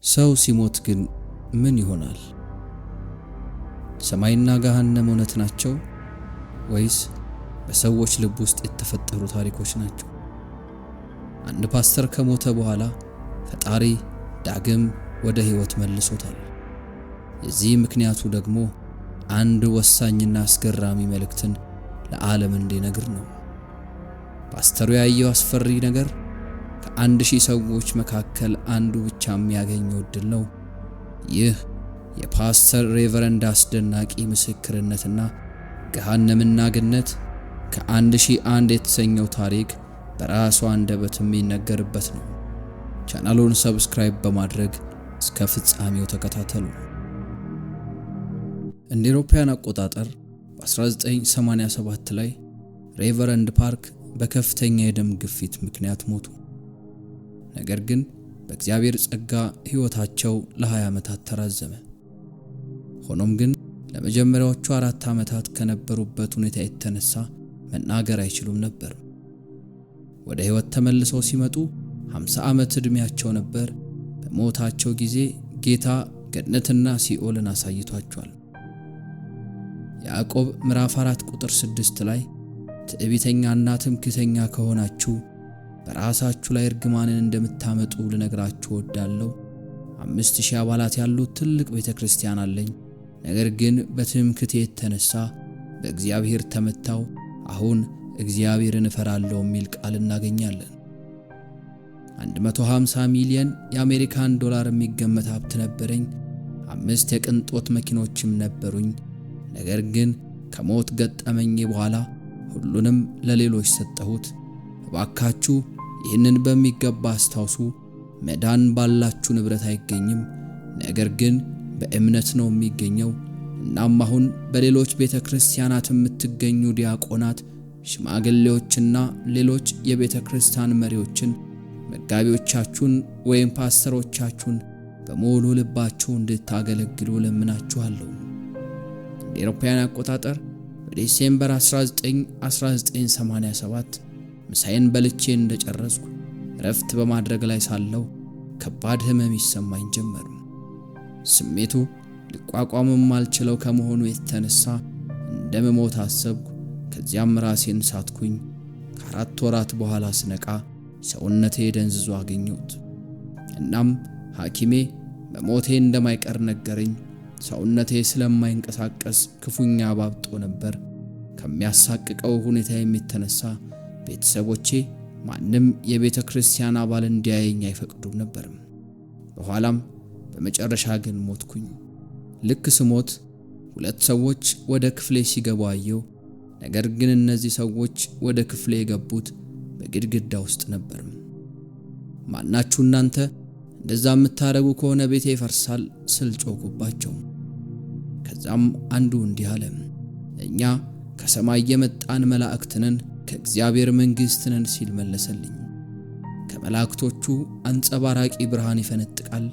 ሰው ሲሞት ግን ምን ይሆናል? ሰማይና ገሃነም እውነት ናቸው ወይስ በሰዎች ልብ ውስጥ የተፈጠሩ ታሪኮች ናቸው? አንድ ፓስተር ከሞተ በኋላ ፈጣሪ ዳግም ወደ ሕይወት መልሶታል። የዚህ ምክንያቱ ደግሞ አንድ ወሳኝና አስገራሚ መልእክትን ለዓለም እንዲነግር ነው። ፓስተሩ ያየው አስፈሪ ነገር ከ1000 ሰዎች መካከል አንዱ ብቻ የሚያገኘው ዕድል ነው። ይህ የፓስተር ሬቨረንድ አስደናቂ ምስክርነትና ገሃነምና ገነት ከ1001 የተሰኘው ታሪክ በራሱ አንደበት የሚነገርበት ነው። ቻናሉን ሰብስክራይብ በማድረግ እስከ ፍጻሜው ተከታተሉ። እንደ አውሮፓውያን አቆጣጠር በ1987 ላይ ሬቨረንድ ፓርክ በከፍተኛ የደም ግፊት ምክንያት ሞቱ። ነገር ግን በእግዚአብሔር ጸጋ ሕይወታቸው ለ20 ዓመታት ተራዘመ። ሆኖም ግን ለመጀመሪያዎቹ 4 ዓመታት ከነበሩበት ሁኔታ የተነሳ መናገር አይችሉም ነበር። ወደ ሕይወት ተመልሰው ሲመጡ 50 ዓመት ዕድሜያቸው ነበር። በሞታቸው ጊዜ ጌታ ገነትና ሲኦልን አሳይቷቸዋል። ያዕቆብ ምዕራፍ 4 ቁጥር 6 ላይ ትዕቢተኛና ትምክህተኛ ከሆናችሁ በራሳችሁ ላይ እርግማንን እንደምታመጡ ልነግራችሁ እወዳለሁ። 5000 አባላት ያሉት ትልቅ ቤተክርስቲያን አለኝ። ነገር ግን በትምክህቴ የተነሳ በእግዚአብሔር ተመታው። አሁን እግዚአብሔርን እፈራለሁ የሚል ቃል እናገኛለን። 150 ሚሊዮን የአሜሪካን ዶላር የሚገመት ሀብት ነበረኝ። 5 የቅንጦት መኪኖችም ነበሩኝ። ነገር ግን ከሞት ገጠመኝ በኋላ ሁሉንም ለሌሎች ሰጠሁት። እባካችሁ ይህንን በሚገባ አስታውሱ። መዳን ባላችሁ ንብረት አይገኝም፣ ነገር ግን በእምነት ነው የሚገኘው። እናም አሁን በሌሎች ቤተክርስቲያናት የምትገኙ ዲያቆናት፣ ሽማግሌዎችና ሌሎች የቤተክርስቲያን መሪዎችን፣ መጋቢዎቻችሁን ወይም ፓስተሮቻችሁን በሙሉ ልባችሁ እንድታገለግሉ ለምናችኋለሁ። እንደ አውሮፓውያን አቆጣጠር በዲሴምበር 1987 ምሳዬን በልቼ እንደጨረስኩ ረፍት በማድረግ ላይ ሳለሁ ከባድ ህመም ይሰማኝ ጀመር። ስሜቱ ልቋቋምም አልችለው ከመሆኑ የተነሳ እንደምሞት አሰብኩ። ከዚያም ራሴን ሳትኩኝ። ከ4 ወራት በኋላ ስነቃ ሰውነቴ ደንዝዞ አገኘሁት። እናም ሐኪሜ መሞቴ እንደማይቀር ነገረኝ። ሰውነቴ ስለማይንቀሳቀስ ክፉኛ ባብጦ ነበር። ከሚያሳቅቀው ሁኔታ የሚተነሳ ቤተሰቦቼ ማንም የቤተ ክርስቲያን አባል እንዲያየኝ አይፈቅዱም ነበር። በኋላም በመጨረሻ ግን ሞትኩኝ። ልክ ስሞት 2 ሰዎች ወደ ክፍሌ ሲገቡ አየሁ። ነገር ግን እነዚህ ሰዎች ወደ ክፍሌ የገቡት በግድግዳ ውስጥ ነበር። ማናችሁ እናንተ እንደዛ የምታረጉ ከሆነ ቤቴ ይፈርሳል ስል ጮኩባቸው። ከዛም አንዱ እንዲህ አለ፣ እኛ ከሰማይ የመጣን መላእክት ነን፣ ከእግዚአብሔር መንግሥት ነን ሲል መለሰልኝ። ከመላእክቶቹ አንጸባራቂ ብርሃን ይፈነጥቃል።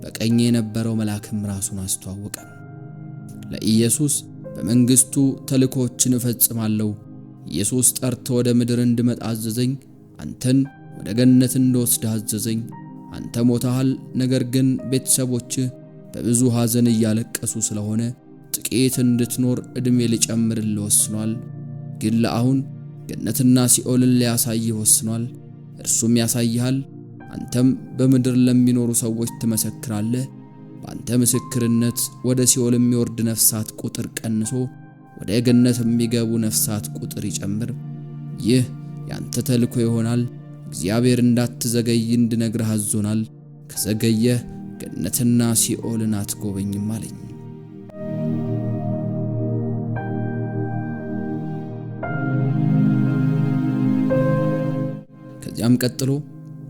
በቀኝ የነበረው መልአክም ራሱን አስተዋወቀ። ለኢየሱስ በመንግሥቱ ተልእኮችን እፈጽማለሁ። ኢየሱስ ጠርቶ ወደ ምድር እንድመጣ አዘዘኝ። አንተን ወደ ገነት እንድወስድ አዘዘኝ። አንተ ሞተሃል፣ ነገር ግን ቤተሰቦችህ በብዙ ሐዘን እያለቀሱ ስለሆነ ጥቂት እንድትኖር ዕድሜ ሊጨምርልህ ወስኗል። ግን ለአሁን ገነትና ሲኦልን ሊያሳይህ ወስኗል። እርሱም ያሳይሃል። አንተም በምድር ለሚኖሩ ሰዎች ትመሰክራለህ። በአንተ ምስክርነት ወደ ሲኦል የሚወርድ ነፍሳት ቁጥር ቀንሶ ወደ ገነት የሚገቡ ነፍሳት ቁጥር ይጨምር። ይህ ያንተ ተልእኮ ይሆናል። እግዚአብሔር እንዳትዘገይ እንድነግርህ አዞናል። ከዘገየህ ገነትና ሲኦልን አትጎበኝም አለኝ። ከዚያም ቀጥሎ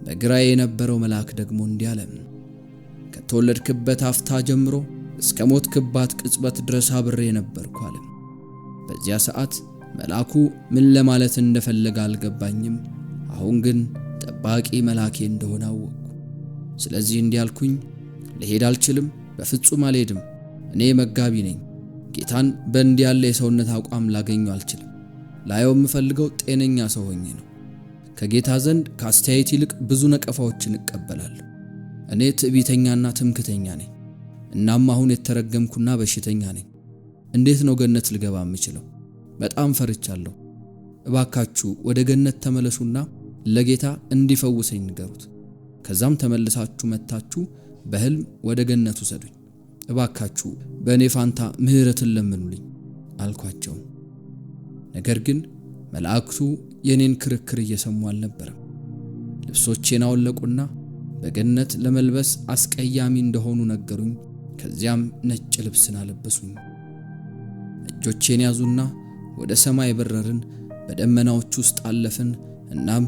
በግራዬ የነበረው መልአክ ደግሞ እንዲህ አለ፣ ከተወለድክበት አፍታ ጀምሮ እስከ ሞትክባት ቅጽበት ድረስ አብሬ ነበርኩ አለ። በዚያ ሰዓት መልአኩ ምን ለማለት እንደፈለገ አልገባኝም። አሁን ግን ጠባቂ መልአኬ እንደሆነ አወቅኩ። ስለዚህ እንዲህ አልኩኝ፣ ልሄድ አልችልም፣ በፍጹም አልሄድም። እኔ መጋቢ ነኝ። ጌታን በእንዲህ ያለ የሰውነት አቋም ላገኘው አልችልም። ላየው የምፈልገው ጤነኛ ሰው ሆኜ ነው። ከጌታ ዘንድ ከአስተያየት ይልቅ ብዙ ነቀፋዎችን እቀበላለሁ። እኔ ትዕቢተኛና ትምክተኛ ነኝ። እናም አሁን የተረገምኩና በሽተኛ ነኝ። እንዴት ነው ገነት ልገባ የምችለው? በጣም ፈርቻለሁ። እባካችሁ ወደ ገነት ተመለሱና ለጌታ እንዲፈውሰኝ ንገሩት። ከዛም ተመልሳችሁ መጥታችሁ በሕልም ወደ ገነት ውሰዱኝ። እባካችሁ በእኔ ፋንታ ምሕረትን ለምኑልኝ አልኳቸው። ነገር ግን መላእክቱ የኔን ክርክር እየሰሙ አልነበረም። ልብሶቼን አወለቁና በገነት ለመልበስ አስቀያሚ እንደሆኑ ነገሩኝ። ከዚያም ነጭ ልብስን አለበሱኝ። እጆቼን ያዙና ወደ ሰማይ በረርን። በደመናዎች ውስጥ አለፍን። እናም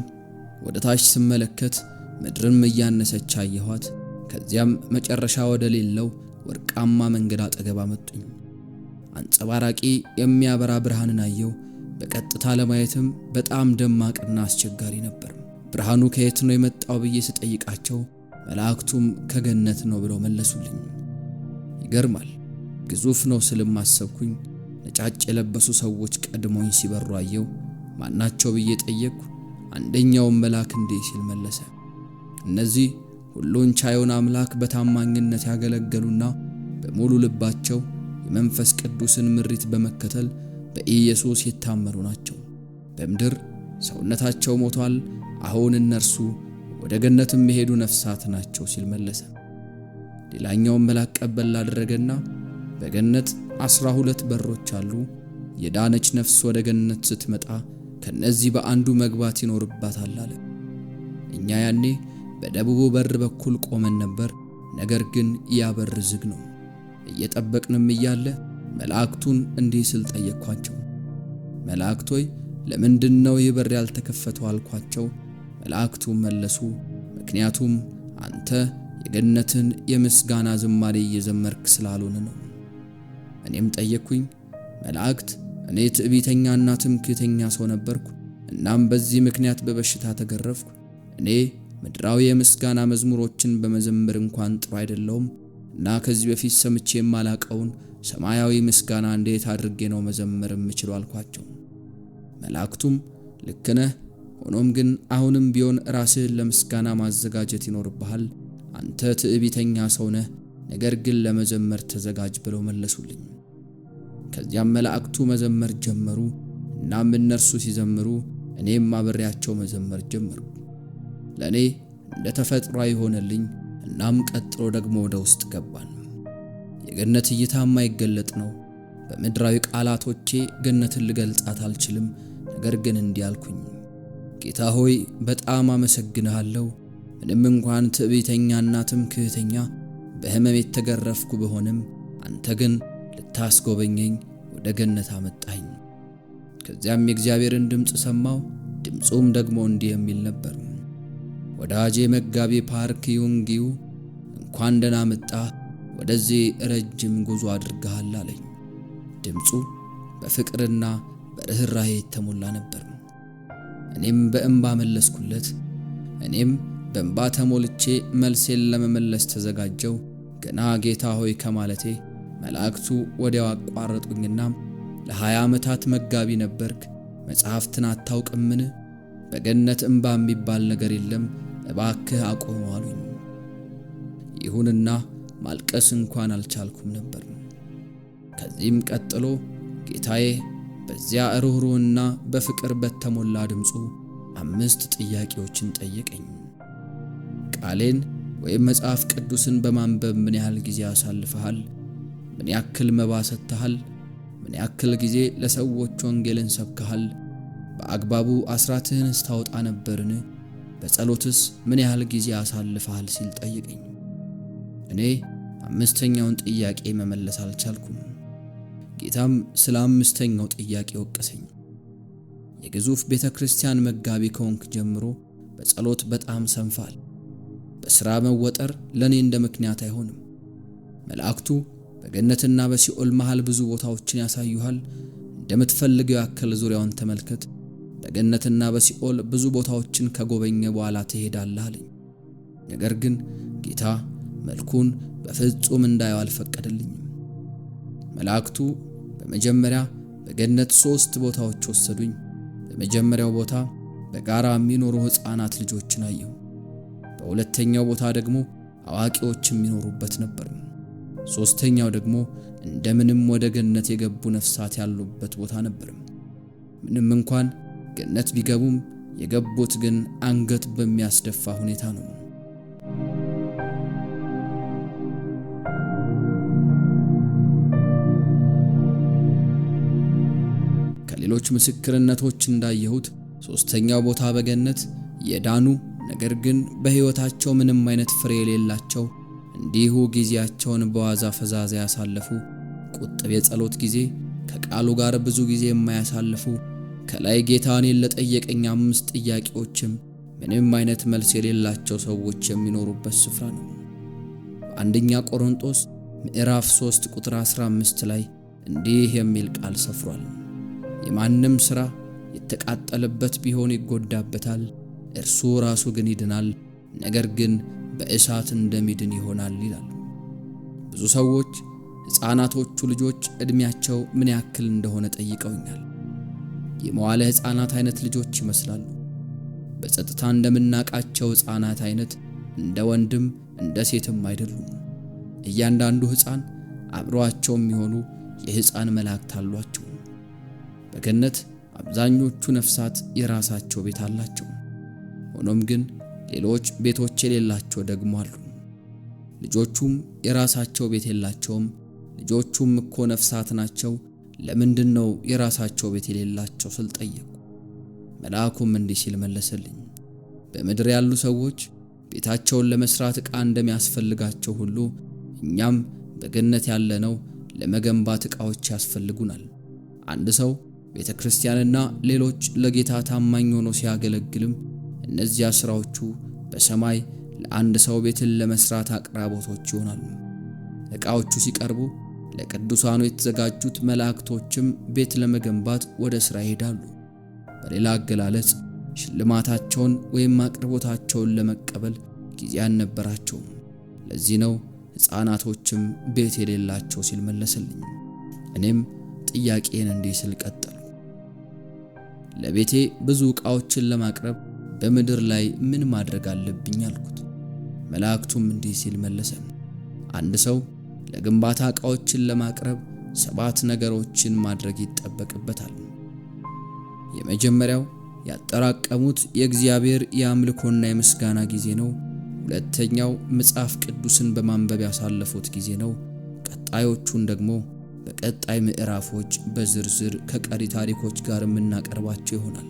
ወደ ታች ስመለከት ምድርም እያነሰች አየኋት። ከዚያም መጨረሻ ወደ ሌለው ወርቃማ መንገድ አጠገብ አመጡኝ። አንጸባራቂ የሚያበራ ብርሃንን አየሁ። በቀጥታ ለማየትም በጣም ደማቅና አስቸጋሪ ነበር። ብርሃኑ ከየት ነው የመጣው ብዬ ስጠይቃቸው መላእክቱም ከገነት ነው ብለው መለሱልኝ። ይገርማል። ግዙፍ ነው ስልም አሰብኩኝ። ነጫጭ የለበሱ ሰዎች ቀድሞኝ ሲበሩ አየሁ። ማናቸው ብዬ ጠየቅኩ። አንደኛውም መልአክ እንዲህ ሲል መለሰ። እነዚህ ሁሉን ቻዩን አምላክ በታማኝነት ያገለገሉና በሙሉ ልባቸው የመንፈስ ቅዱስን ምሪት በመከተል በኢየሱስ የታመኑ ናቸው። በምድር ሰውነታቸው ሞቷል። አሁን እነርሱ ወደ ገነት የሚሄዱ ነፍሳት ናቸው ሲል መለሰ። ሌላኛውም መልአክ ቀበል አደረገና በገነት 12 በሮች አሉ። የዳነች ነፍስ ወደ ገነት ስትመጣ ከነዚህ በአንዱ መግባት ይኖርባታል አለ። እኛ ያኔ በደቡቡ በር በኩል ቆመን ነበር። ነገር ግን ያ በር ዝግ ነው። እየጠበቅንም እያለ መላእክቱን እንዲህ ስል ጠየቅኳቸው። መላእክቶይ ለምንድነው ይህ በር ያልተከፈተው አልኳቸው። መላእክቱም መለሱ፣ ምክንያቱም አንተ የገነትን የምስጋና ዝማሬ እየዘመርክ ስላልሆነ ነው። እኔም ጠየቅኩኝ፣ መላእክት እኔ ትዕቢተኛና ትምክህተኛ ሰው ነበርኩ። እናም በዚህ ምክንያት በበሽታ ተገረፍኩ። እኔ ምድራዊ የምስጋና መዝሙሮችን በመዘመር እንኳን ጥሩ አይደለሁም እና ከዚህ በፊት ሰምቼ የማላቀውን ሰማያዊ ምስጋና እንዴት አድርጌ ነው መዘመር የምችለው አልኳቸው። መላእክቱም ልክ ነህ፣ ሆኖም ግን አሁንም ቢሆን ራስህን ለምስጋና ማዘጋጀት ይኖርብሃል። አንተ ትዕቢተኛ ሰው ነህ፣ ነገር ግን ለመዘመር ተዘጋጅ ብለው መለሱልኝ። ከዚያም መላእክቱ መዘመር ጀመሩ። እናም እነርሱ ሲዘምሩ እኔም አብሬያቸው መዘመር ጀመርኩ። ለእኔ እንደ ተፈጥሮ ይሆነልኝ። እናም ቀጥሎ ደግሞ ወደ ውስጥ ገባን። የገነት እይታ የማይገለጥ ነው። በምድራዊ ቃላቶቼ ገነትን ልገልጻት አልችልም። ነገር ግን እንዲህ አልኩኝ፣ ጌታ ሆይ በጣም አመሰግንሃለሁ። ምንም እንኳን ትዕቢተኛና ትምክህተኛ በሕመም የተገረፍኩ ብሆንም አንተ ግን ልታስጎበኘኝ ወደ ገነት አመጣኝ። ከዚያም የእግዚአብሔርን ድምፅ ሰማሁ። ድምፁም ደግሞ እንዲህ የሚል ነበር፣ ወዳጄ መጋቢ ፓርክ ዩንጊው እንኳን ደህና መጣህ፣ ወደዚህ ረጅም ጉዞ አድርገሃል አለኝ። ድምፁ በፍቅርና በርህራሄ የተሞላ ነበር። እኔም በእንባ መለስኩለት። እኔም በእንባ ተሞልቼ መልሴን ለመመለስ ተዘጋጀው። ገና ጌታ ሆይ ከማለቴ መላእክቱ ወዲያው አቋረጡኝና ለ20 ዓመታት መጋቢ ነበርክ፣ መጽሐፍትን አታውቅምን? በገነት እንባ የሚባል ነገር የለም፣ እባክህ አቁም አሉኝ። ይሁንና ማልቀስ እንኳን አልቻልኩም ነበር። ከዚህም ቀጥሎ ጌታዬ በዚያ ሩህሩህና በፍቅር በተሞላ ድምፁ 5 ጥያቄዎችን ጠየቀኝ። ቃሌን ወይም መጽሐፍ ቅዱስን በማንበብ ምን ያህል ጊዜ አሳልፈሃል? ምን ያክል መባ ሰጥተሃል? ምን ያክል ጊዜ ለሰዎች ወንጌልን ሰብከሃል? በአግባቡ አስራትህን ስታወጣ ነበርን? በጸሎትስ ምን ያህል ጊዜ አሳልፈሃል ሲል ጠየቀኝ። እኔ 5ኛውን ጥያቄ መመለስ አልቻልኩም። ጌታም ስለ 5ኛው ጥያቄ ወቀሰኝ። የግዙፍ ቤተክርስቲያን መጋቢ ከሆንክ ጀምሮ በጸሎት በጣም ሰንፋል። በሥራ መወጠር ለኔ እንደ ምክንያት አይሆንም። መላእክቱ በገነትና በሲኦል መሃል ብዙ ቦታዎችን ያሳዩሃል። እንደምትፈልገው ያክል ዙሪያውን ተመልከት። በገነትና በሲኦል ብዙ ቦታዎችን ከጎበኘ በኋላ ትሄዳለህ አለኝ። ነገር ግን ጌታ መልኩን በፍጹም እንዳየው አልፈቀደልኝም። መላእክቱ በመጀመሪያ በገነት 3 ቦታዎች ወሰዱኝ። በመጀመሪያው ቦታ በጋራ የሚኖሩ ሕፃናት ልጆችን አየሁ። በሁለተኛው ቦታ ደግሞ አዋቂዎችም የሚኖሩበት ነበር። ሶስተኛው ደግሞ እንደምንም ወደ ገነት የገቡ ነፍሳት ያሉበት ቦታ ነበር። ምንም እንኳን ገነት ቢገቡም የገቡት ግን አንገት በሚያስደፋ ሁኔታ ነው። ከሌሎች ምስክርነቶች እንዳየሁት ሶስተኛው ቦታ በገነት የዳኑ ነገር ግን በሕይወታቸው ምንም አይነት ፍሬ የሌላቸው እንዲሁ ጊዜያቸውን በዋዛ ፈዛዛ ያሳለፉ፣ ቁጥብ የጸሎት ጊዜ ከቃሉ ጋር ብዙ ጊዜ የማያሳልፉ፣ ከላይ ጌታ እኔን ለጠየቀኝ 5 ጥያቄዎችም ምንም አይነት መልስ የሌላቸው ሰዎች የሚኖሩበት ስፍራ ነው። በአንደኛ ቆሮንቶስ ምዕራፍ 3 ቁጥር 15 ላይ እንዲህ የሚል ቃል ሰፍሯል። የማንም ሥራ የተቃጠለበት ቢሆን ይጎዳበታል፣ እርሱ ራሱ ግን ይድናል፣ ነገር ግን በእሳት እንደሚድን ይሆናል ይላል። ብዙ ሰዎች ሕፃናቶቹ ልጆች ዕድሜያቸው ምን ያክል እንደሆነ ጠይቀውኛል። የመዋለ ሕፃናት አይነት ልጆች ይመስላሉ። በጸጥታ እንደምናቃቸው ሕፃናት አይነት እንደ ወንድም እንደ ሴትም አይደሉም። እያንዳንዱ ሕፃን አብረዋቸው የሚሆኑ የሕፃን መላእክት አሏቸው። በገነት አብዛኞቹ ነፍሳት የራሳቸው ቤት አላቸው። ሆኖም ግን ሌሎች ቤቶች የሌላቸው ደግሞ አሉ። ልጆቹም የራሳቸው ቤት የላቸውም። ልጆቹም እኮ ነፍሳት ናቸው፣ ለምንድን ነው የራሳቸው ቤት የሌላቸው ስል ጠየቁ። መልአኩም እንዲህ ሲል መለሰልኝ፣ በምድር ያሉ ሰዎች ቤታቸውን ለመስራት ዕቃ እንደሚያስፈልጋቸው ሁሉ እኛም በገነት ያለነው ለመገንባት ዕቃዎች ያስፈልጉናል። አንድ ሰው ቤተ ክርስቲያንና ሌሎች ለጌታ ታማኝ ሆኖ ሲያገለግልም እነዚያ ሥራዎቹ በሰማይ ለአንድ ሰው ቤትን ለመስራት አቅራቦቶች ይሆናሉ። ዕቃዎቹ ሲቀርቡ ለቅዱሳኑ የተዘጋጁት መላእክቶችም ቤት ለመገንባት ወደ ሥራ ይሄዳሉ። በሌላ አገላለጽ ሽልማታቸውን ወይም አቅርቦታቸውን ለመቀበል ጊዜ አልነበራቸውም። ለዚህ ነው ሕፃናቶችም ቤት የሌላቸው ሲል መለሰልኝ። እኔም ጥያቄን እንዲህ ስል ቀጠሉ። ለቤቴ ብዙ ዕቃዎችን ለማቅረብ በምድር ላይ ምን ማድረግ አለብኝ አልኩት። መላእክቱም እንዲህ ሲል መለሰ፣ አንድ ሰው ለግንባታ ዕቃዎችን ለማቅረብ 7 ነገሮችን ማድረግ ይጠበቅበታል። የመጀመሪያው ያጠራቀሙት የእግዚአብሔር የአምልኮና የምስጋና ጊዜ ነው። ሁለተኛው መጽሐፍ ቅዱስን በማንበብ ያሳለፉት ጊዜ ነው። ቀጣዮቹን ደግሞ በቀጣይ ምዕራፎች በዝርዝር ከቀሪ ታሪኮች ጋር የምናቀርባቸው ይሆናል።